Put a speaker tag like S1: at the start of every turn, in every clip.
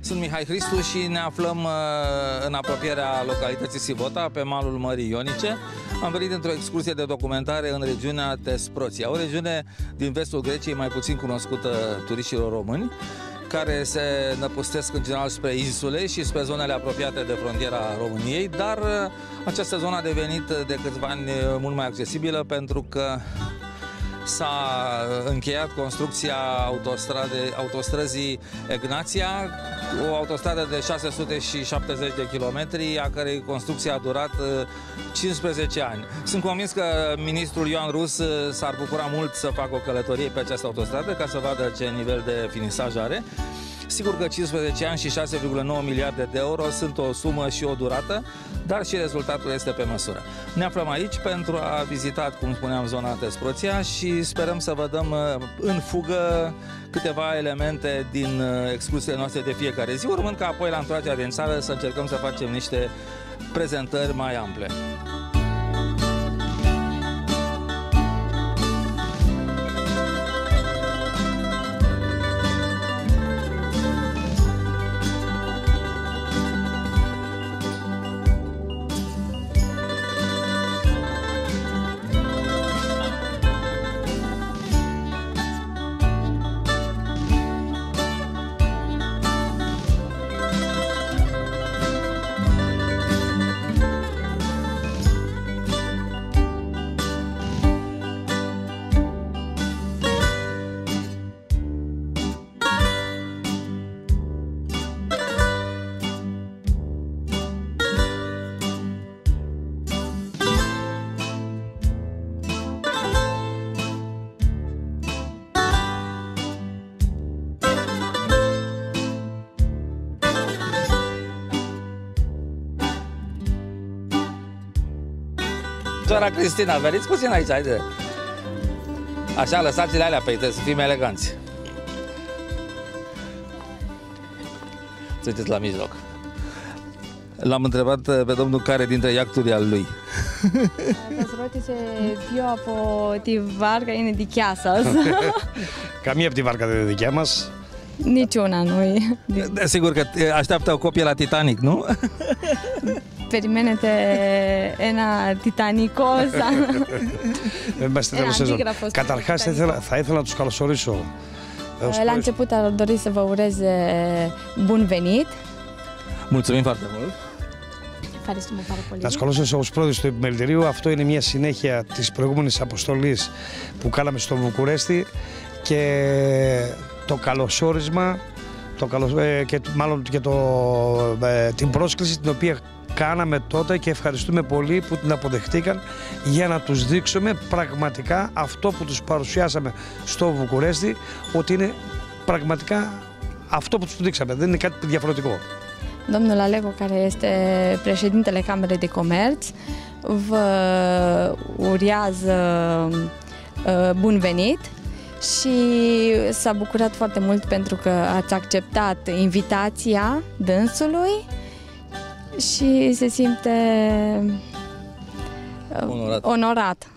S1: Sunt Mihai Hristu și ne aflăm în apropierea localității Sivota, pe malul Mării Ionice. Am venit într-o excursie de documentare în regiunea Tesproția, o regiune din vestul Greciei mai puțin cunoscută turiștilor români, care se năpustesc în general spre insule și spre zonele apropiate de frontiera României, dar această zonă a devenit de câțiva ani mult mai accesibilă pentru că s-a încheiat construcția autostrăzii Egnația, o autostradă de 670 de kilometri, a cărei construcție a durat 15 ani. Sunt convins că ministrul Ioan Rus s-ar bucura mult să facă o călătorie pe această autostradă ca să vadă ce nivel de finisaj are. Sigur că 15 ani și 6,9 miliarde de euro sunt o sumă și o durată, dar și rezultatul este pe măsură. Ne aflăm aici pentru a vizita, cum spuneam, zona Tesproția și sperăm să vă dăm în fugă câteva elemente din excursiile noastre de fiecare zi, urmând ca apoi la întoarcerea din țară să încercăm să facem niște prezentări mai ample. Doamna Cristina, veniți puțin aici, haide. Așa, lăsați-le alea pe ei, trebuie să fim eleganți. Sunteți la mijloc. L-am întrebat pe domnul care dintre iacturi al lui.
S2: Καθότι ποιο από τη βάρκα είναι δικιά σας?
S3: Καμία από τη βάρκα δεν είναι δικιά μας.
S2: Niciuna nu e.
S1: Sigur că așteaptă o copie la Titanic, nu?
S2: Περιμένετε ένα τιτανικό σαν...
S3: Είμαστε τέλος σεζόν. Καταρχάς θα ήθελα να τους καλωσορίσω.
S2: La început ar dori să vă urez bun venit.
S1: Mulțumim foarte mult.
S2: Ευχαριστούμε πάρα πολύ.
S3: Να τους καλωσορίσω ως πρόεδρος του Επιμελητηρίου. Αυτό είναι μια συνέχεια της προηγούμενης αποστολής που κάναμε στο Βουκουρέστι και το καλωσόρισμα και μάλλον και την πρόσκληση την οποία κάναμε τότε και ευχαριστούμε πολύ που την αποδεχτήκαν για να τους δείξουμε πραγματικά αυτό που τους παρουσιάσαμε στο Βουκουρέστι, ότι είναι πραγματικά αυτό που τους δείξαμε, δεν είναι κάτι διαφορετικό.
S2: Domnul Alego, care este președintele Camerei de Comerț, vă urează bun venit și s-a bucurat foarte mult pentru că ați acceptat invitația dânsului și se simte onorat.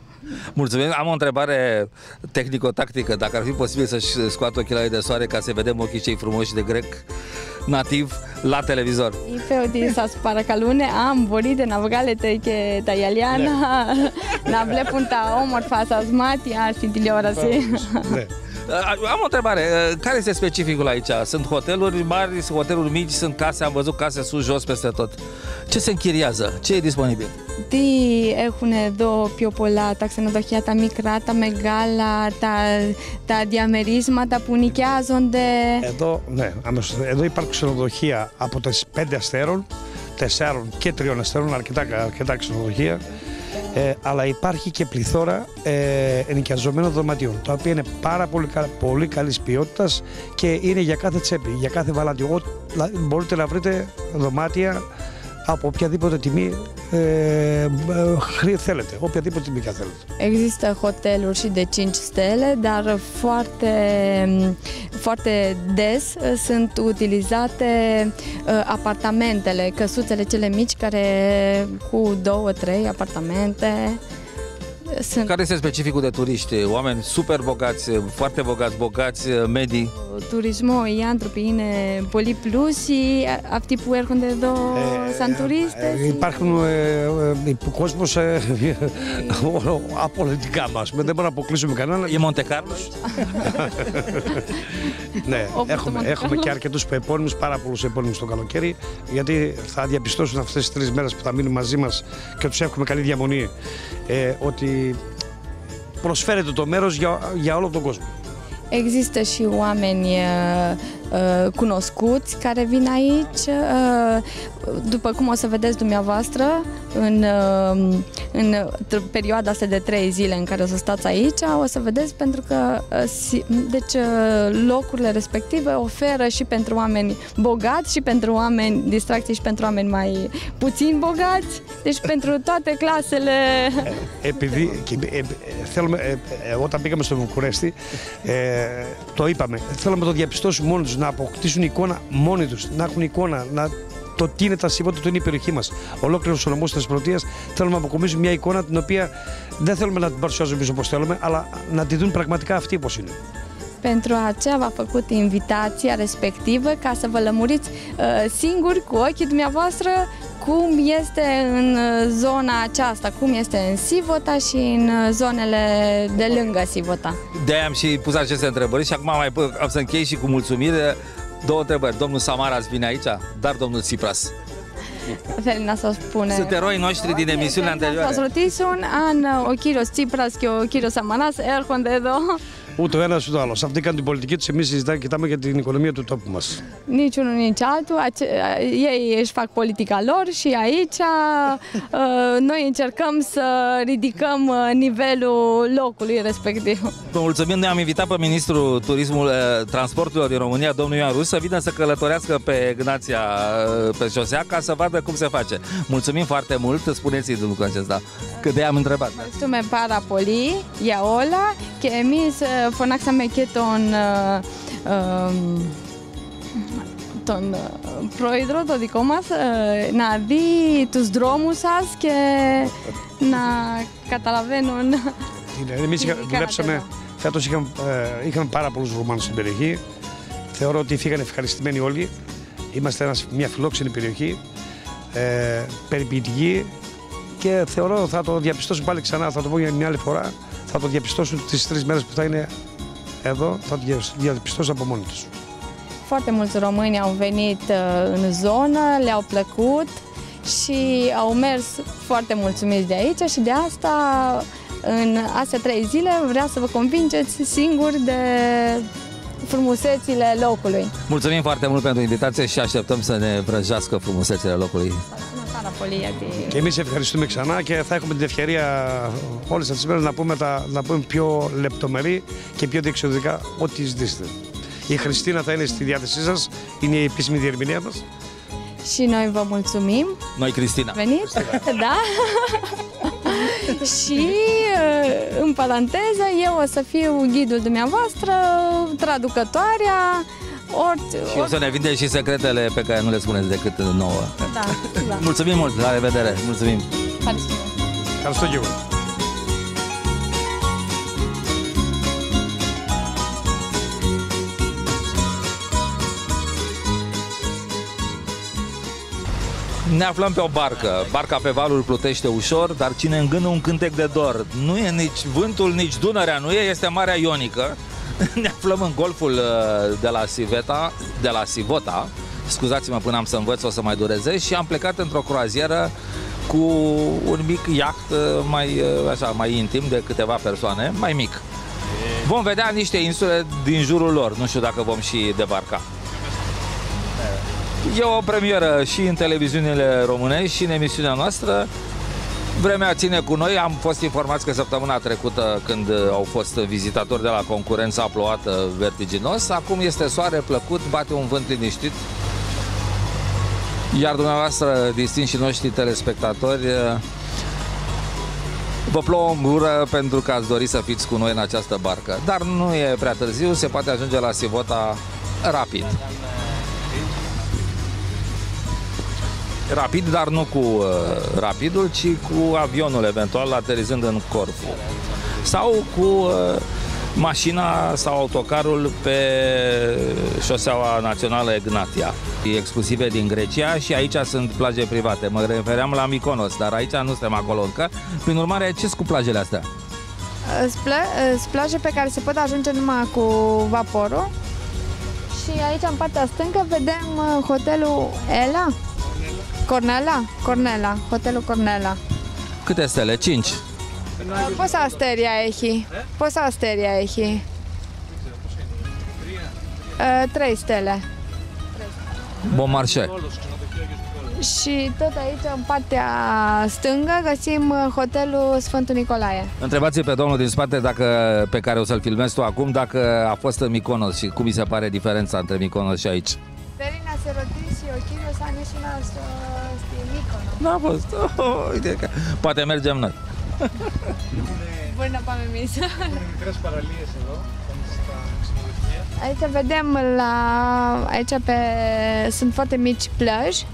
S1: Mulțumim. Am o întrebare tehnico-tactică. Dacă ar fi posibil să-și scoată ochelarii de soare ca să vedem ochii cei frumoși de grec nativ la televizor.
S2: Είπε ότι σας παρακαλούν αν μπορείτε να βγάλετε και τα γυαλιά να βλέπουν τα όμορφα σας μάτια στην τηλεόραση.
S1: Am o întrebare. Care este specificul aici? Sunt hoteluri mari, sunt hoteluri mici, sunt case, am văzut case sus, jos, peste tot. Ce se închiriază? Ce e disponibil?
S2: Τι έχουν εδώ πιο πολλά, τα ξενοδοχεία, τα μικρά, τα μεγάλα, τα διαμερίσματα που νοικιάζονται?
S3: Εδώ, ναι, εδώ υπάρχουν ξενοδοχεία από τις 5 αστέρων, 4 και 3 αστέρων, αρκετά ξενοδοχεία. Αλλά υπάρχει και πληθώρα ενοικιαζομένων δωματίων, τα οποία είναι πολύ καλής ποιότητας και είναι για κάθε τσέπη, για κάθε βαλάντιο. Μπορείτε να βρείτε δωμάτια από οποιαδήποτε τιμή θέλετε, οποιαδήποτε τιμή θέλετε.
S2: Există hoteluri și de 5 stele, dar foarte des sunt utilizate apartamentele, căsuțele cele mici care cu 2-3 apartamente.
S1: Care este specificul de turiști? Oameni super bogați, foarte bogați, bogați, medii?
S2: turismo οι άνθρωποι είναι πολύ πλούσιοι, αυτοί που έρχονται εδώ σαν τουρίστες?
S3: Υπάρχουν κόσμος απολυτικά μας. Δεν μπορούμε να αποκλείσουμε κανέναν.
S1: Η Μοντεκάρλος.
S3: Ναι, έχουμε και αρκετούς επώνυμους, πάρα πολλούς επώνυμους το καλοκαίρι, γιατί θα διαπιστώσουν αυτές τις 3 μέρες που θα μείνουν μαζί μας και τους εύχομαι καλή διαμονή, ότι προσφέρεται το μέρος για όλο τον κόσμο.
S2: Există și oameni cunoscuți care vin aici, după cum o să vedeți dumneavoastră, în perioada asta de 3 zile în care o să stați aici, o să vedeți pentru că deci, locurile respective oferă și pentru oameni bogați și pentru oameni distracții și pentru oameni mai puțin bogați, deci pentru toate clasele.
S3: Επειδή θέλουμε, όταν πήγαμε στο Βουκουρέστι, το είπαμε, θέλουμε να το διαπιστώσουν μόνοι τους, να αποκτήσουν εικόνα μόνοι τους, να έχουν εικόνα, το τι είναι τα Σιβότα, το είναι η περιοχή μας. Ολόκληρος ο νομός της Πρωτείας θέλουμε να αποκομίσουν μια εικόνα την οποία δεν θέλουμε να την παρουσιάζουμε εμείς όπως θέλουμε, αλλά να τη δουν πραγματικά αυτή όπως είναι.
S2: Pentru aceea v-a făcut invitația respectivă ca să vă lămuriți singuri cu ochii dumneavoastră cum este în zona aceasta, cum este în Sivota și în zonele de lângă Sivota.
S1: De-aia am și pus aceste întrebări și acum am să închei și cu mulțumire. 2 întrebări. Domnul Samaras vine aici, dar domnul Tsipras.
S2: Θέλει να σας πούνε.
S1: Sunt eroii noștri din emisiunile anterioare.
S2: Θα σας ρωτήσουν αν ο κύριος Τσίπρας και ο κύριος Σαμαράς έρχονται εδώ.
S3: Ούτε ο ένας ούτε ο άλλος. Αυτοί κάνουν την πολιτική τους, εμείς κοιτάμε για την οικονομία του τόπου μας.
S2: Nici unul, nici altul. Ei își fac politica lor și aici noi încercăm să ridicăm nivelul locului respectiv.
S1: Vă mulțumim, noi am invitat pe ministrul transporturilor din România, domnul Ioan Rus, să vină să călătorească pe Ignația, pe șosea, ca să vadă cum se face. Mulțumim foarte mult, spuneți-i lucrul acesta, că de-aia am întrebat.
S2: Ευχαριστούμε πάρα πολύ για όλα και εμείς φωνάξαμε και τον πρόεδρο, το δικό μας, να δει τους δρόμους σας και να καταλαβαίνουν.
S3: Εμείς δουλέψαμε, φέτος είχαμε πάρα πολλούς Ρουμάνους στην περιοχή. Θεωρώ ότι φύγανε ευχαριστημένοι όλοι. Είμαστε μια φιλόξενη περιοχή, περιποιητική, και θεωρώ θα το διαπιστώσουν πάλι ξανά, θα το πω για μια άλλη φορά, θα το διαπιστώσουν τις 3 μέρες που θα είναι εδώ, θα το διαπιστώσουν από μόνοι τους.
S2: Foarte mulți români au venit în zonă, le-au plăcut și au mers foarte mulțumiți de aici și de asta în astea 3 zile vreau să vă convingeți singuri de frumusețile locului.
S1: Mulțumim foarte mult pentru invitație și așteptăm să ne vrăjească frumusețile locului.
S3: Και εμείς ευχαριστούμε ξανά και θα έχουμε την ευκαιρία όλες αυτές τις μέρες να πούμε πιο λεπτομερή και πιο διεξοδικά ό,τι ζητήσετε. Η Χριστίνα θα είναι στη διάθεσή σας, είναι η επίσημη διερμηνέα μας.
S2: Și noi vă mulțumim.
S1: Noi, Cristina.
S2: Veniți? Da. Și în paranteză, eu o să fiu ghidul dumneavoastră, traducătoarea.
S1: Și o să ne vindeți și secretele pe care nu le spuneți decât nouă.
S2: Da, da.
S1: Mulțumim mult, la revedere. Mulțumim.
S3: Ευχαριστώ και εγώ.
S1: Ne aflăm pe o barcă. Barca pe valul plutește ușor, dar ține în gând un cântec de dor. Nu e nici vântul, nici Dunărea, nu e, este Marea Ionică. Ne aflăm în golful de la Sivota. Scuzați-mă până am să învăț, o să mai dureze. Și am plecat într-o croazieră cu un mic iaht mai intim de câteva persoane, mai mic. Vom vedea niște insule din jurul lor, nu știu dacă vom și debarca. E o premieră și în televiziunile românești și în emisiunea noastră. Vremea ține cu noi, am fost informați că săptămâna trecută, când au fost vizitatori de la concurență, a plouat vertiginos. Acum este soare plăcut, bate un vânt liniștit. Iar dumneavoastră, distinși noștri telespectatori, vă plouă în gură pentru că ați dori să fiți cu noi în această barcă. Dar nu e prea târziu, se poate ajunge la Sivota rapid. Rapid, dar nu cu rapidul, ci cu avionul, eventual, aterizând în Corfu. Sau cu mașina sau autocarul pe șoseaua națională Egnatia. E exclusive din Grecia și aici sunt plaje private. Mă refeream la Mykonos, dar aici nu suntem acolo încă. Prin urmare, ce-s cu plajele astea?
S2: Sunt plaje pe care se pot ajunge numai cu vaporul. Și aici, în partea stângă, vedem hotelul Ela? Cornela, hotelul Cornela.
S1: Câte stele? 5.
S2: Πόσα αστέρια έχει? Πόσα αστέρια έχει? 3 stele.
S1: Bon marché.
S2: Și tot aici, în partea stângă, găsim hotelul Sfântul Nicolae.
S1: Întrebați pe domnul din spate, pe care o să-l filmezi tu acum, dacă a fost în Mykonos și cum îi se pare diferența între Mykonos și aici.
S2: Θέλει να σε ρωτήσει ο κύριος αν ήσουν στη Mykonos.
S1: N-a fost. Uite că poate mergem noi.
S2: Μπορεί να πάμε εμείς. Aici vedem sunt foarte mici plăji.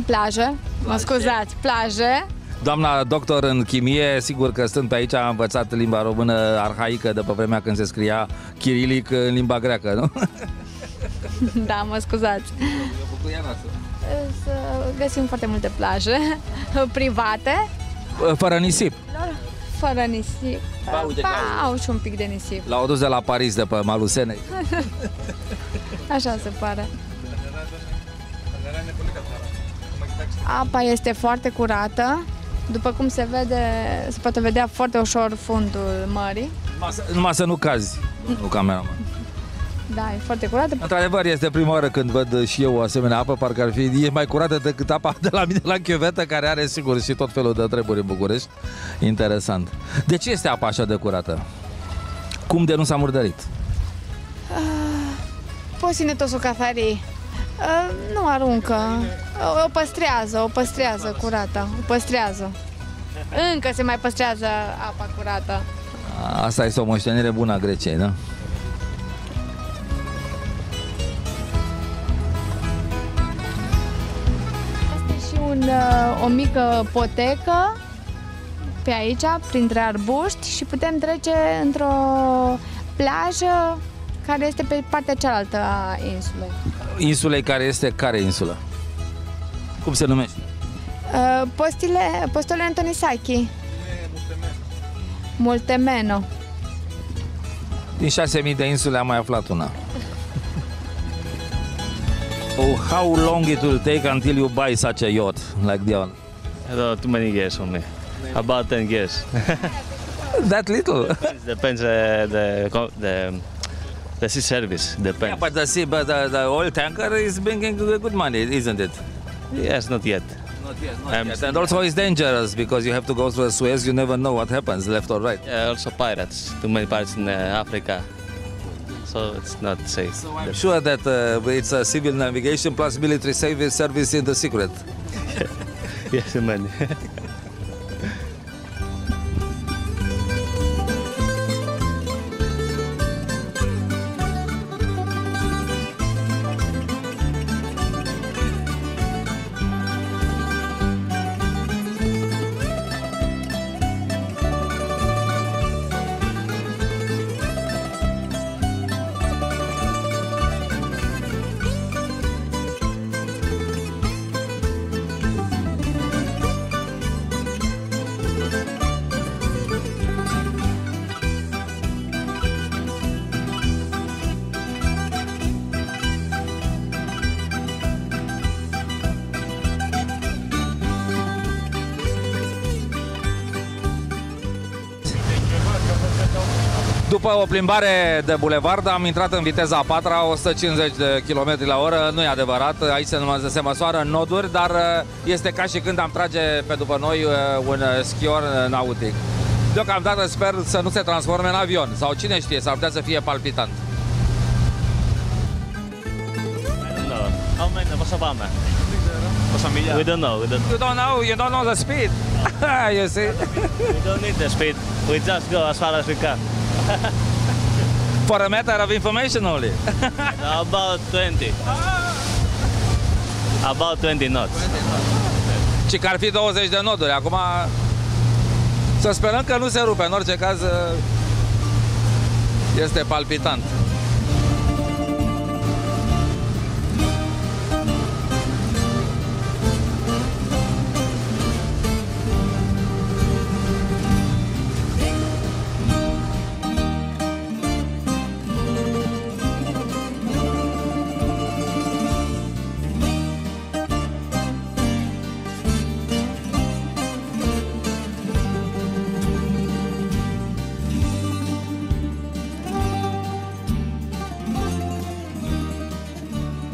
S2: Plajă. Mă scuzați, plaje.
S1: Doamna doctor în chimie, sigur că stând pe aici a învățat limba română arhaică de pe vremea când se scria chirilic în limba greacă, nu?
S2: Da, mă scuzați. Să găsim foarte multe plaje private.
S1: Fără nisip.
S2: Fără nisip. Au și un pic de nisip.
S1: L-au dus de la Paris, de pe malul Senei.
S2: Așa se pare. Apa este foarte curată. După cum se vede, se poate vedea foarte ușor fundul mării.
S1: Numai să nu cazi, nu cameraman.
S2: Da, e foarte curată.
S1: Într-adevăr, este prima oară când văd și eu o asemenea apă, parcă ar fi e mai curată decât apa de la mine la chiuvetă, care are sigur și tot felul de treburi în București. Interesant. De ce este apa așa de curată? Cum de nu s-a murdărit?
S2: Πώς είναι τόσο καθαρή? Nu aruncă. O păstrează curată. O păstrează. Încă se mai păstrează apa curată.
S1: Asta este o moștenire bună a Greciei, da?
S2: Este și o mică potecă pe aici, printre arbuști, și putem trece într-o plajă care este pe partea cealaltă a insulei.
S1: Insulei care insulă? Cum se numește?
S2: Postele Antonisaki. Multemeno.
S1: Din 6.000 de insule am mai aflat una. How long it will take until you buy such a yacht like the one?
S4: Too many years only. About 10 years.
S1: That little?
S4: Depends the sea service. Depends.
S1: Yeah, but the oil tanker is bringing good money, isn't it?
S4: Yes, not yet.
S1: Not yet. And also it's dangerous because you have to go through Suez. You never know what happens, left or right.
S4: Also pirates. Too many pirates in Africa. So it's not safe.
S1: So I'm sure that it's a civil navigation plus military service in the secret.
S4: Yes, man.
S1: După o plimbare de bulevard am intrat în viteza a 4-a, 150 de km la oră. Nu e adevărat, aici se măsoară în noduri, dar este ca și când am trage pe după noi un schior nautic. Deocamdată sper să nu se transforme în avion, sau cine știe, s-ar putea să fie palpitant.
S4: How many? Πόσα πάμε? Πόσα μιλιά? We don't know.
S1: You don't know the speed. You see?
S4: We don't need the speed. We just go as far as we can.
S1: For a matter of information only.
S4: About 20. About 20 knots.
S1: Și că ar fi 20 de noduri. Acum să sperăm că nu se rupe. În orice caz Este palpitant.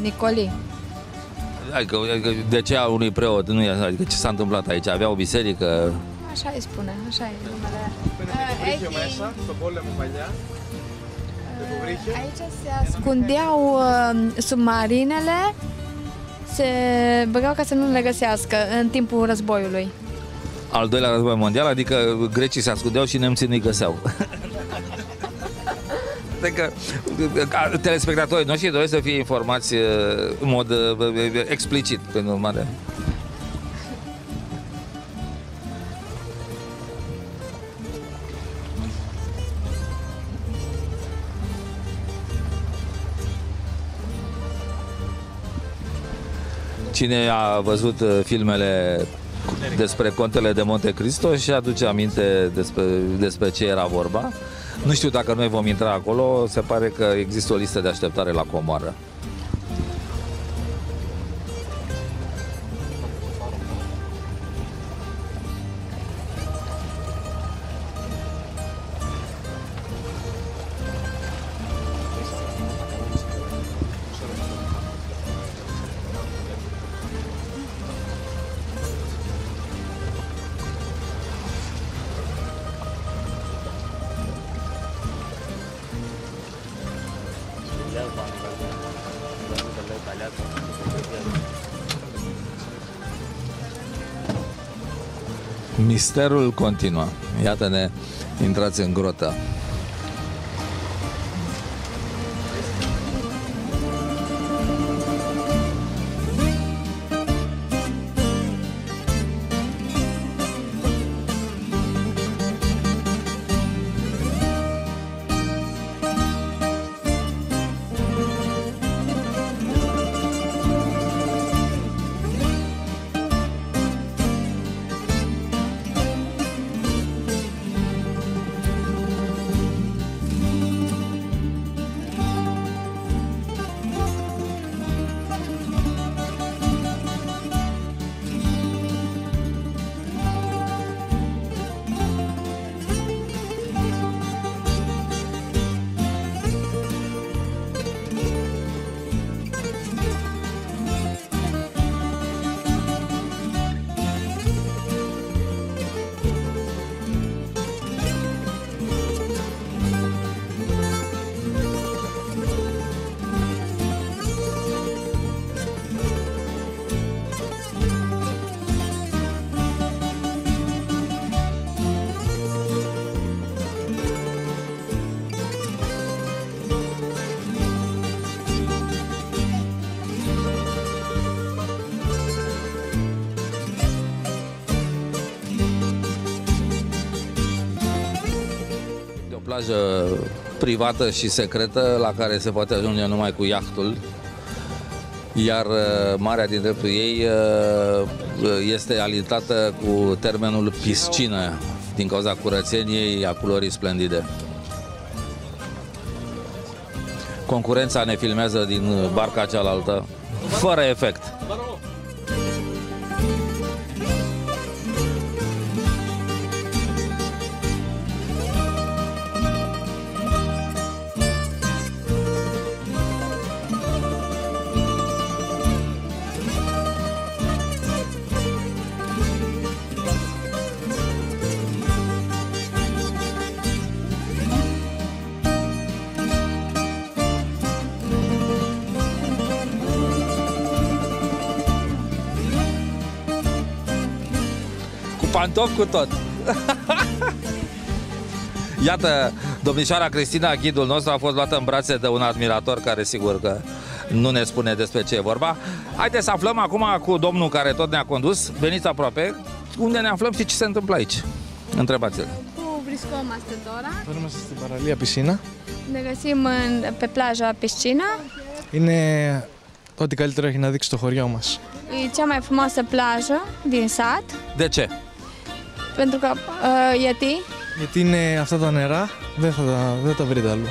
S2: Nicoli.
S1: Adică de ce a unui preot? Nu e, adică ce s-a întâmplat aici? Avea o biserică?
S2: Așa îi spune, așa e numele. Aici se ascundeau submarinele, se băgau ca să nu le găsească în timpul războiului.
S1: Al doilea război mondial, adică grecii se ascundeau și nemții nu-i găseau. Adică telespectatorii noștri doresc să fie informați în mod explicit, pentru urmare. Cine a văzut filmele despre Contele de Monte Cristo și aduce aminte despre ce era vorba. Nu știu dacă noi vom intra acolo, se pare că există o listă de așteptare la comoară. Misterul continuă. Iată-ne, intrați în grotă. Plajă privată și secretă la care se poate ajunge numai cu iahtul, iar marea din dreptul ei este alitată cu termenul piscină din cauza curățeniei, a culorii splendide. Concurența ne filmează din barca cealaltă, fără efect. Pantofi cu tot. Iată, domnișoara Cristina, ghidul nostru, a fost luată în brațe de un admirator care sigur că nu ne spune despre ce e vorba. Haideți să aflăm acum cu domnul care tot ne-a condus. Veniți aproape. Unde ne aflăm și ce se întâmplă aici? Întrebați-l.
S2: Cu mișcăm astăzi ora.
S5: Τώρα είμαστε στην παραλία πισίνα.
S2: Ne găsim pe plaja Piscina.
S5: Είναι ό,τι καλύτερο έχει να δείξει το χωριό μας.
S2: E cea mai frumoasă plajă din sat.
S1: De ce?
S2: Pentru că Yeti,
S5: Γιατί είναι αυτά τα νερά, δεν τα βρείτε αλλού.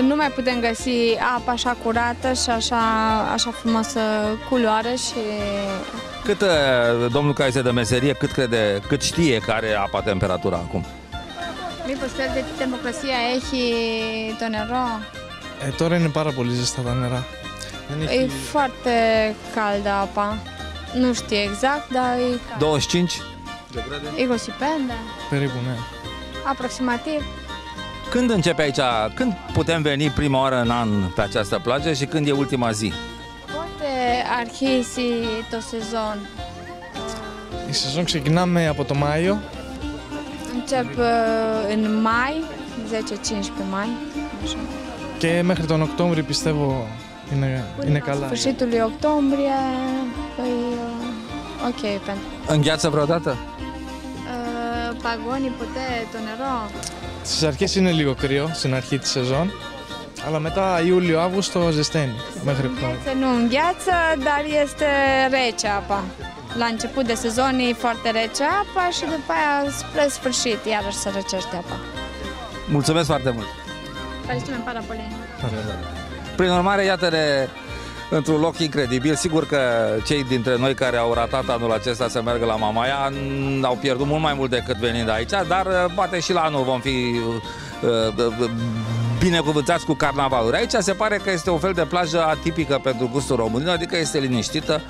S2: nu mai putem găsi apa așa curată și așa frumoasă culoare și
S1: Cât domnul care este de meserie, cât știe care e apa temperatura acum?
S2: mipus fel de democrația έχει το νερό.
S5: Τώρα είναι πάρα πολύ ζεστά τα νερά.
S2: E foarte caldă apa. Nu știu exact, dar e cald.
S1: 25 de grade?
S2: E o sipendă,
S5: Περίπου, ναι.
S2: aproximativ.
S1: Când începe aici, când putem veni prima oară în an pe această plajă și când e ultima zi?
S2: Πότε αρχίσει το σεζόν?
S5: Η σεζόν ξεκινάμε από το Μάιο
S2: Încep în mai, 10-15 mai. Așa.
S5: και μέχρι τον Οκτώβρη πιστεύω είναι
S2: La
S5: καλά.
S2: sfârșitul lui octombrie, păi ok pentru.
S1: Îngheață vreodată?
S2: Pagoni ποτέ το νερό.
S5: Στις αρχές είναι λίγο κρύο, στην αρχή της σεζόν, αλλά μετά Ιούλιο-Αύγουστο ζεσταίνει μέχρι Οκτώβρη.
S2: Se nu îngheață, dar este rece apa. La început de sezon e foarte rece apa și după aia spre sfârșit iarăși se răcește apa.
S1: Mulțumesc foarte mult!
S2: Felicitări para Polina.
S1: Prin urmare, iată-ne într-un loc incredibil. Sigur că cei dintre noi care au ratat anul acesta să meargă la Mamaia au pierdut mult mai mult decât venind aici, dar poate și la anul vom fi binecuvântați cu carnavaluri. Aici se pare că este un fel de plajă atipică pentru gustul românilor, adică este liniștită,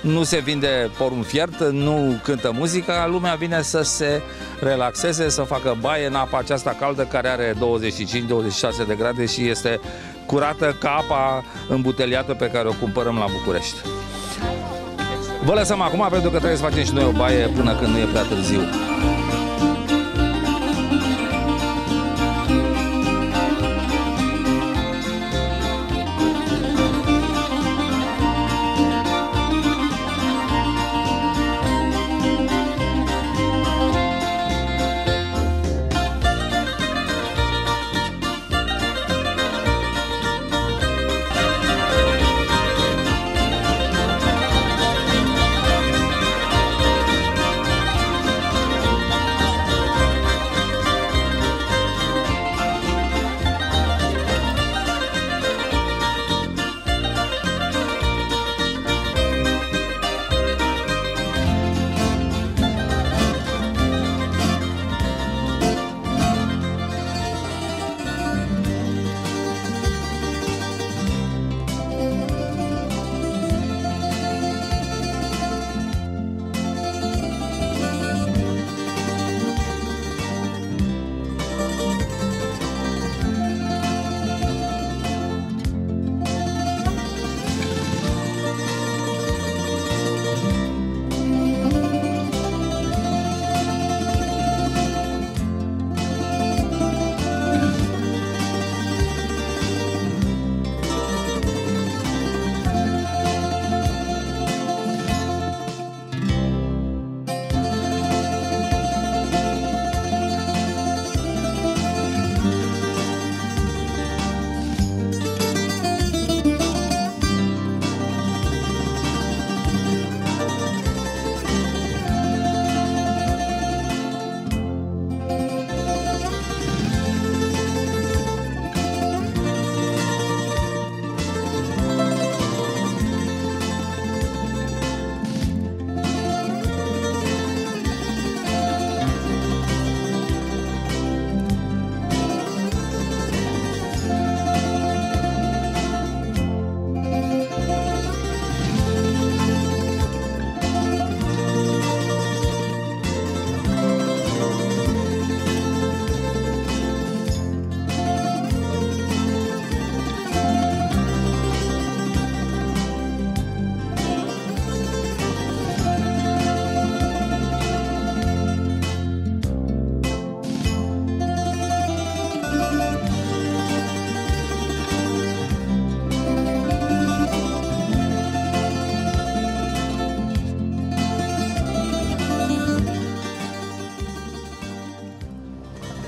S1: nu se vinde porumb fiert, nu cântă muzica, lumea vine să se relaxeze, să facă baie în apa aceasta caldă care are 25-26 de grade și este curată ca apa îmbuteliată pe care o cumpărăm la București. Vă lăsăm acum pentru că trebuie să facem și noi o baie până când nu e prea târziu.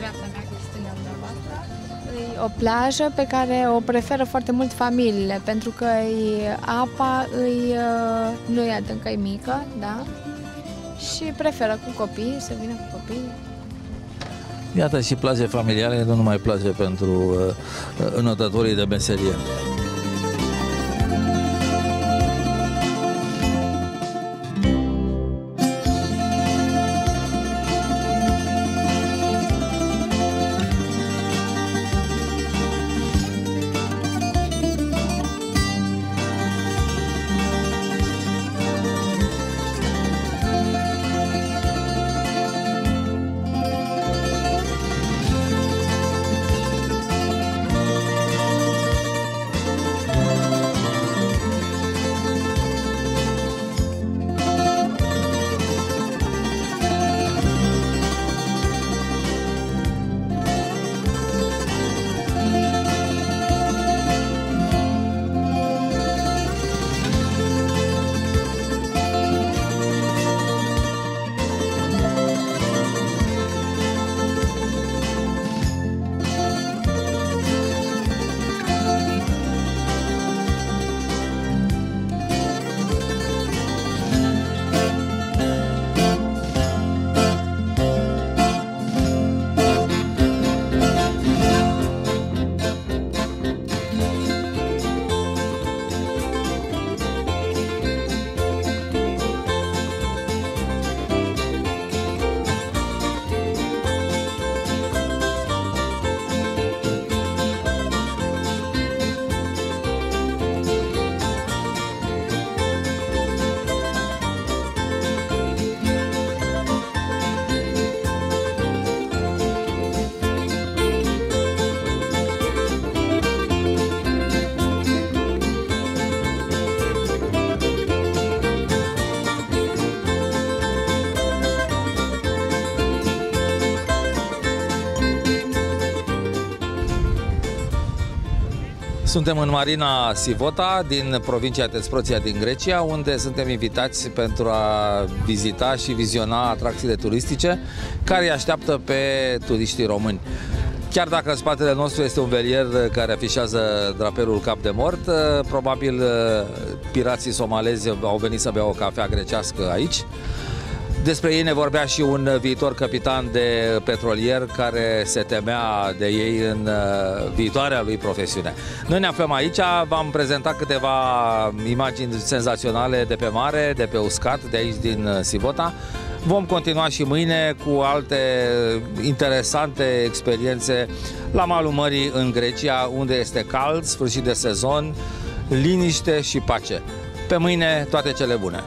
S2: dreapta mea, că este stânga dumneavoastră, e o plajă pe care o preferă foarte mult familiile, pentru că apa nu e adâncă, e mică, da? Și preferă cu copii, să vină cu copii.
S1: Iată, și plaje familiale, nu numai plaje pentru înotătorii de meserie. Suntem în Marina Sivota din provincia Thesprotia din Grecia, unde suntem invitați pentru a vizita și viziona atracțiile turistice care îi așteaptă pe turiștii români. Chiar dacă în spatele nostru este un velier care afișează drapelul Cap de Mort, probabil pirații somalezi au venit să bea o cafea grecească aici. Despre ei ne vorbea și un viitor capitan de petrolier care se temea de ei în viitoarea lui profesiune. Noi ne aflăm aici, v-am prezentat câteva imagini senzaționale de pe mare, de pe uscat, de aici din Sivota. Vom continua și mâine cu alte interesante experiențe la malul mării în Grecia, unde este cald, sfârșit de sezon, liniște și pace. Pe mâine, toate cele bune!